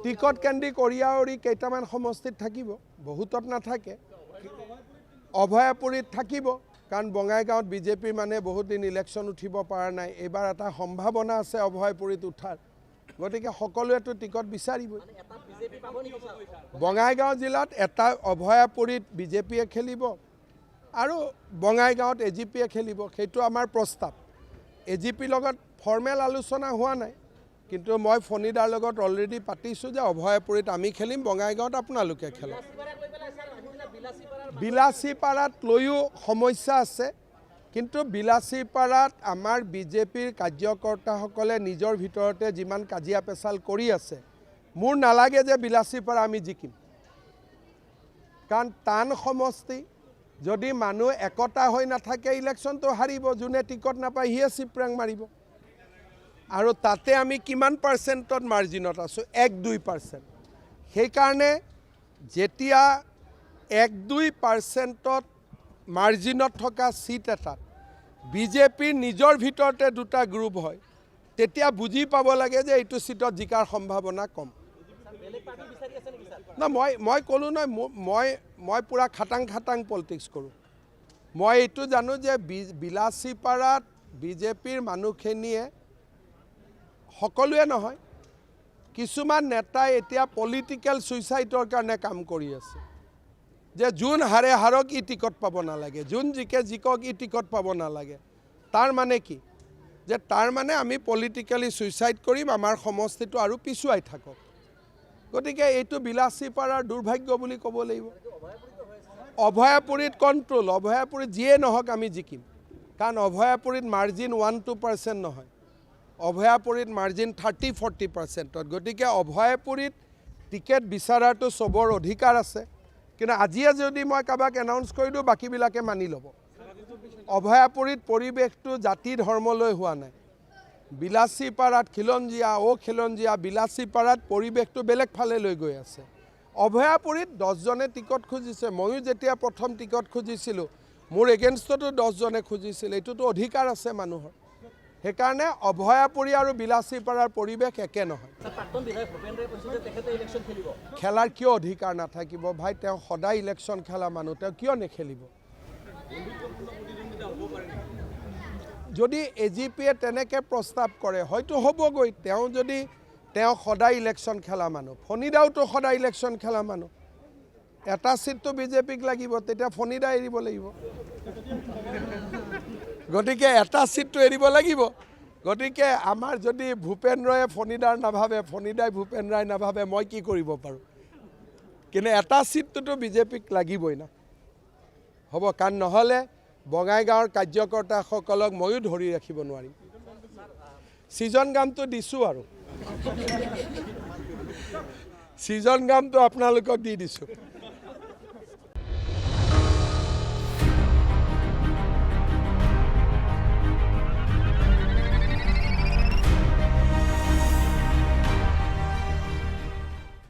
Ticket কেন্দ্ৰি কৰিয়াউৰি কেইটামান সমষ্টিত থাকিব, বহুতত নাথাকে। অভয়াপুৰীত থাকিব, কাৰণ বঙাইগাঁৱত বিজেপিৰ মানে বহুত দিন ইলেকশ্যন উঠিব পৰা নাই। এইবাৰ এটা সম্ভাৱনা আছে অভয়াপুৰীত উঠাৰ, গতিকে সকলোৱেতো টিকট বিচাৰিবই। বঙাইগাঁও জিলাত এটা অভয়াপুৰীত বিজেপিয়ে খেলিব আৰু বঙাইগাঁৱত এজিপিয়ে খেলিব, সেইটো আমাৰ প্ৰস্তাৱ। এজিপিৰ লগত ফৰ্মেল আলোচনা হোৱা নাই, কিন্তু মই ফণিদাৰ লগত অলৰেডি পাতিছোঁ যে অভয়াপুৰীত আমি খেলিম, বঙাইগাঁৱত আপোনালোকে খেলক। বিলাসীপাৰাত লৈও সমস্যা আছে, কিন্তু বিলাসীপাৰাত আমাৰ বিজেপিৰ কাৰ্যকৰ্তাসকলে নিজৰ ভিতৰতে যিমান কাজিয়া পেচাল কৰি আছে, মোৰ নালাগে যে বিলাসীপাৰা আমি জিকিম। কাৰণ টান সমষ্টি, যদি মানুহ একতা হৈ নাথাকে ইলেকশ্যনটো হাৰিব, যোনে টিকট নাপায় সিয়ে চিপৰাং মাৰিব। আৰু তাতে আমি কিমান পাৰ্চেণ্টত মাৰ্জিনত আছোঁ, 1-2%। সেইকাৰণে যেতিয়া 1-2% মাৰ্জিনত থকা চিট এটাত বিজেপিৰ নিজৰ ভিতৰতে দুটা গ্ৰুপ হয়, তেতিয়া বুজি পাব লাগে যে এইটো চিটত জিকাৰ সম্ভাৱনা কম। না মই ক'লোঁ নহয়, মই পূৰা খাটাং পলিটিক্স কৰোঁ। মই এইটো জানো যে বিলাসীপাৰাত বিজেপিৰ মানুহখিনিয়ে, সকলোৱে নহয়, কিছুমান নেতাই এতিয়া পলিটিকেল ছুইচাইডৰ কাৰণে কাম কৰি আছে, যে যোন হাৰে হাৰক ই টিকট পাব নালাগে, যোন জিকে জিকক ই টিকট পাব নালাগে। তাৰ মানে কি? যে তাৰ মানে আমি পলিটিকেলি ছুইচাইড কৰিম, আমাৰ সমষ্টিটো আৰু পিছুৱাই থাকক। গতিকে এইটো বিলাসীপাৰাৰ দুৰ্ভাগ্য বুলি ক'ব লাগিব। অভয়াপুৰীত কণ্ট্ৰল, অভয়াপুৰীত যিয়ে নহওক আমি জিকিম, কাৰণ অভয়াপুৰীত মাৰ্জিন 1-2% নহয়, অভয়াপুৰীত মাৰ্জিন 30-40%। গতিকে অভয়াপুৰীত টিকেট বিচৰাটো চবৰ অধিকাৰ আছে, কিন্তু আজিয়ে যদি মই কাৰোবাক এনাউন্স কৰি দিওঁ বাকীবিলাকে মানি ল'ব। অভয়াপুৰীত পৰিৱেশটো জাতি ধৰ্মলৈ হোৱা নাই। বিলাসীপাৰাত খিলঞ্জীয়া বিলাসীপাৰাত পৰিৱেশটো বেলেগ ফালে লৈ গৈ আছে। অভয়াপুৰীত 10জনে টিকট খুজিছে, ময়ো যেতিয়া প্ৰথম টিকট খুজিছিলোঁ মোৰ এগেইনষ্টতো 10জনে খুজিছিল, এইটোতো অধিকাৰ আছে মানুহৰ। সেইকাৰণে অভয়াপুৰী আৰু বিলাসীপাৰাৰ পৰিৱেশ একে নহয়। খেলাৰ কিয় অধিকাৰ নাথাকিব ভাই? তেওঁ সদায় ইলেকশ্যন খেলা মানুহ, তেওঁ কিয় নেখেলিব? যদি এজিপিয়ে তেনেকৈ প্ৰস্তাৱ কৰে হয়তো হ'বগৈ। তেওঁ সদায় ইলেকশ্যন খেলা মানুহ, ফণিদাওতো সদায় ইলেকশ্যন খেলা মানুহ। এটা চিটটো বিজেপিক লাগিব, তেতিয়া ফণিদা এৰিব লাগিব। গতিকে এটা চিটটো এৰিব লাগিব। গতিকে আমাৰ যদি ভূপেন ৰয়ে ফণিদাৰ নাভাবে, ফণিদাই ভূপেন ৰায় নাভাবে, মই কি কৰিব পাৰোঁ? কিন্তু এটা চিটটোতো বিজেপিক লাগিবই না, হ'ব। কাৰণ নহ'লে বঙাইগাঁৱৰ কাৰ্যকৰ্তাসকলক ময়ো ধৰি ৰাখিব নোৱাৰিম। ছিজন গামটো দিছোঁ আৰু ছিজন গামটো আপোনালোকক দি দিছোঁ।